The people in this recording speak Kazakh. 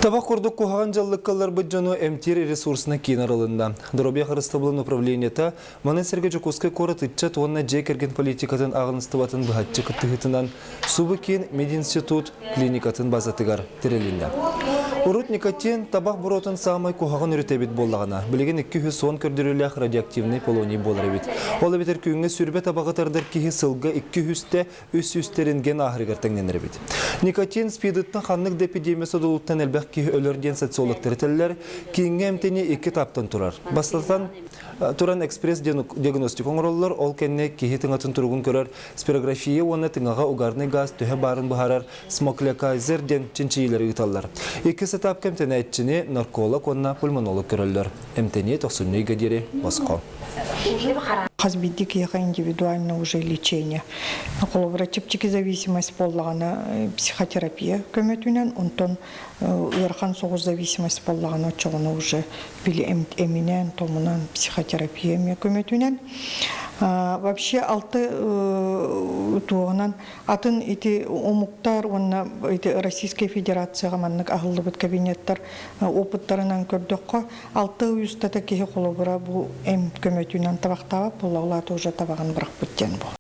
Табақ құрдық қоғаған жаллыққалар бұджану әмтер ресурсына кейін аралында. Дұробия қарыстабылын управлениеті Маны Сергей Жукускай коры тұтча туанна жекерген политикатын ағыныстыбатын бұхатчы күттігітінен субы кейін мединститут клиникатын базатығар тірелінді. Урут никотин табақ бұротын сағамай қоғаған үрітебет болағына. Білеген 210 көрдірілік радиоактивный полоний болар бит. Ол бетер күйіңе сүрбе табағытардар кейі сылға 200-те үс-үстерінген ахырығар тәңненер бит. Никотин спидыттың қанлық эпидемиясы долуттан әлбәқ кейі өлерден социологтар тәлілер кейінге әмтені 2 таптан тұрар. Бастатан туран экспресс диагностик оңыролылар ол кәнне кейі тыңатын тұрғын көрер спирография оны тыңаға угарный газ төе барын бұхарар смоклекайзерден чинчийлер ұйталар. Екісі тап кәмтені әтчіне нарколог онына пульмонолог көрілдер. Әмтені 90 гадері басқа. Қазбидик яға индивидуально уже лечение. Врачебчики зависимость поллағана психотерапия көметінен, онтон ұйырхан соғыз зависимость поллағана чоғына уже білі әмінен, томынан психотерапия көметінен. Вообще алты туғынан атын ити омуктар, онна Российская Федерацияға маннық ағылды бұд кабинеттар опыттарынан көрдіққа алты ұйыстата кеге қолы бұра бұл әм көметінен табақтава, бұл оларды уже табағын бұрақ бұттен бұл.